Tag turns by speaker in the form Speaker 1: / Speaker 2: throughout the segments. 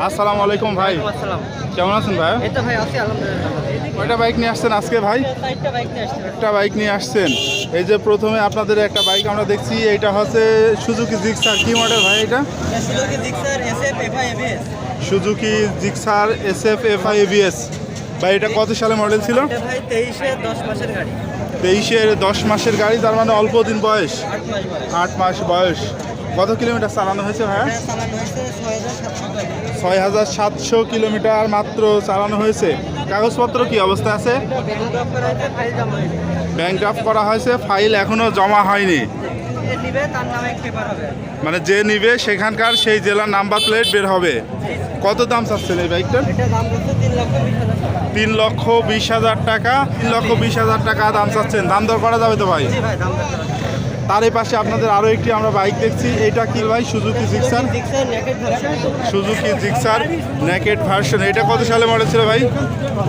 Speaker 1: আসসালামু আলাইকুম ভাই।
Speaker 2: আসসালাম।
Speaker 1: কেমন আছেন ভাই?
Speaker 2: এই তো ভাই আছি আলহামদুলিল্লাহ।
Speaker 1: কয়টা বাইক নিয়ে আসছেন আজকে ভাই?
Speaker 2: চারটা বাইক নিয়ে আসছি।
Speaker 1: একটা বাইক নিয়ে আসছেন। এই যে প্রথমে আপনাদের একটা বাইক আমরা দেখছি, এইটা হচ্ছে সুজুকি জিক্সার। কি মডেল ভাই এটা?
Speaker 2: Suzuki Gixxer SF FI ABS।
Speaker 1: Suzuki Gixxer SF FI ABS। ভাই এটা কত সালে মডেল ছিল?
Speaker 2: এটা ভাই 23-এর 10 মাসের গাড়ি।
Speaker 1: 23-এর 10 মাসের গাড়ি, তার মানে অল্প দিন বয়স,
Speaker 2: 8 মাস বয়স।
Speaker 1: 8 মাস বয়স। কত কিলোমিটার চালানো হয়েছে ভাইয়া?
Speaker 2: এটা চালানো হয়েছে 6700 কিলোমিটার।
Speaker 1: 6700 কিলোমিটার মাত্র চালানো হয়েছে। কাগজপত্র কি অবস্থা আছে?
Speaker 2: ব্যাংক ড্রপ করা হয়েছে, ফাইল জমা হয়নি।
Speaker 1: ব্যাংক ড্রাফট করা হয়েছে, ফাইল এখনো জমা হয়নি।
Speaker 2: যে নিবে তার নামে পেপার হবে।
Speaker 1: মানে যে নিবে সেখানকার সেই জেলার নাম্বার প্লেট বের হবে। কত দাম চাচ্ছেন এই বাইকটার?
Speaker 2: এটা দাম হচ্ছে 3,20,000 টাকা।
Speaker 1: 3,20,000 টাকা। 3,20,000 টাকা দাম চাচ্ছেন। দাম দর করা যাবে তো ভাই?
Speaker 2: জি ভাই, দাম দর করা যাবে।
Speaker 1: তার এই পাশে আপনাদের আরও একটি আমরা বাইক দেখছি। এটা কি ভাই? Suzuki Gixxer.
Speaker 2: Gixxer naked version.
Speaker 1: Suzuki Gixxer naked version. এটা কত সালে মডেল ছিল ভাই?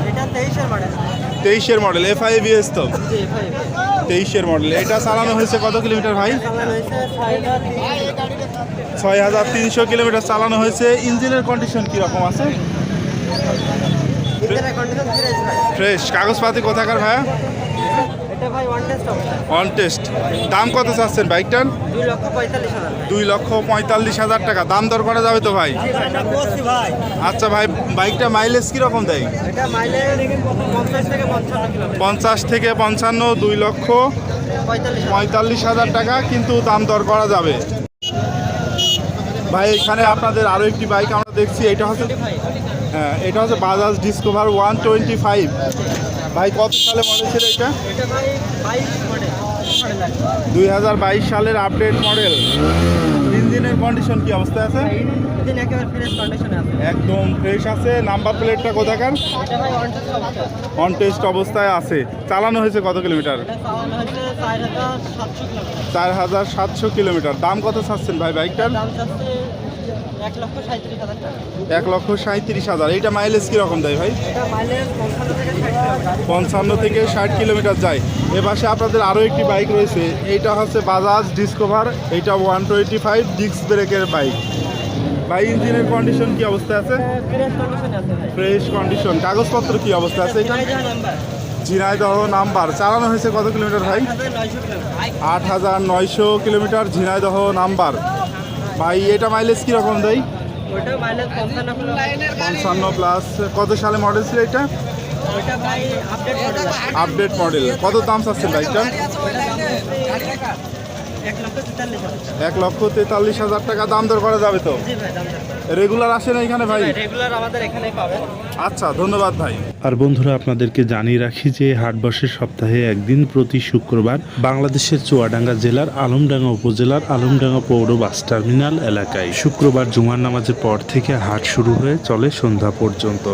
Speaker 2: এটা 23-এর মডেল।
Speaker 1: 23-এর মডেল, FI ABS তো।
Speaker 2: জি ভাই।
Speaker 1: 23-এর মডেল। এটা চালানো হয়েছে কত কিলোমিটার ভাই?
Speaker 2: চালানো হয়েছে 6,300।
Speaker 1: 6,300 কিলোমিটার চালানো হয়েছে। ইঞ্জিনের কন্ডিশন কীরকম আছে?
Speaker 2: ইঞ্জিনের কন্ডিশন ফ্রেশ ভাই।
Speaker 1: ফ্রেশ। কাগজপাতি কোথাকার ভাইয়া?
Speaker 2: এটা ভাই ওয়ান টেস্ট হবে।
Speaker 1: On test. দাম কত চাচ্ছেন বাইকটার?
Speaker 2: 2,45,000।
Speaker 1: 2,45,000 টাকা। দাম দর করা যাবে তো ভাই?
Speaker 2: ভাই
Speaker 1: আচ্ছা ভাই, বাইকটা মাইলেজ কীরকম দেয়?
Speaker 2: এটা মাইলেজ 50 থেকে 55 কিলোমিটার।
Speaker 1: 50 থেকে 55, 2,45,000 টাকা, কিন্তু দাম দর করা যাবে। ভাই এখানে আপনাদের আরও একটি বাইক আমরা দেখছি। এটা হচ্ছে, হ্যাঁ, এটা হচ্ছে বাজাজ ডিসকভার 125। ভাই কত সালে মডেল ছিল এটা?
Speaker 2: এটা ভাই 22 মডেল।
Speaker 1: 2022 সালের আপডেট মডেল। ইঞ্জিনের কন্ডিশন কি অবস্থা আছে?
Speaker 2: ইঞ্জিন একেবারে ফ্রেশ কন্ডিশনে আছে।
Speaker 1: একদম ফ্রেশ আছে। নাম্বার প্লেটটা কোথাকার?
Speaker 2: এটা ভাই ওয়ান টেস্ট অবস্থা।
Speaker 1: অন টেস্ট অবস্থায় আছে। চালানো হয়েছে কত কিলোমিটার?
Speaker 2: এটা চালানো হয়েছে 4,700 কিলোমিটার।
Speaker 1: 4,700 কিলোমিটার। দাম কত চাচ্ছেন ভাই বাইকটার?
Speaker 2: দাম চাচ্ছে 1,37,000 টাকা।
Speaker 1: 1,37,000। এইটা মাইলেজ কীরকম দেয় ভাই?
Speaker 2: এটা মাইলেজ 55 থেকে 60 কিলোমিটার।
Speaker 1: 55 থেকে 60 কিলোমিটার যায়। এ পাশে আপনাদের আরও একটি বাইক রয়েছে। এইটা হচ্ছে বাজাজ ডিসকভার। এইটা 125 ডিস্ক ব্রেকের বাইক। ভাই ইঞ্জিনের কন্ডিশন কি অবস্থা আছে?
Speaker 2: ফ্রেশ কন্ডিশনে আছে ভাই।
Speaker 1: Fresh condition. কাগজপত্র কি অবস্থা আছে এটা?
Speaker 2: ঝিনাইদহ নাম্বার।
Speaker 1: ঝিনাইদহ নাম্বার। চালানো হয়েছে কত কিলোমিটার ভাই?
Speaker 2: 8,900 কিলোমিটার।
Speaker 1: 8,900 kilometre Jhenaidah number. ভাই এটা মাইলেজ কীরকম দেয়?
Speaker 2: ওটা মাইলেজ 55 কিলোমিটার।
Speaker 1: 55 প্লাস। কত সালে মডেল ছিল এটা?
Speaker 2: ওটা ভাই আপডেট মডেল।
Speaker 1: Update model. কত দাম চাচ্ছেন বাইকটার?
Speaker 2: 1,43,000।
Speaker 1: 1,43,000 টাকা। দাম দর করা যাবে তো?
Speaker 2: জি ভাই, দাম দর।
Speaker 1: রেগুলার আসেন এখানে ভাই?
Speaker 2: রেগুলার আমাদের এখানেই পাবেন।
Speaker 1: আচ্ছা, ধন্যবাদ ভাই।
Speaker 3: আর বন্ধুরা, আপনাদেরকে জানিয়ে রাখি যে হাট বসে সপ্তাহে একদিন প্রতি শুক্রবার বাংলাদেশের চুয়াডাঙ্গা জেলার আলমডাঙ্গা উপজেলার আলমডাঙ্গা পৌর বাস টার্মিনাল এলাকায়। শুক্রবার জুমার নামাজের পর থেকে হাট শুরু হয়ে চলে সন্ধ্যা পর্যন্ত।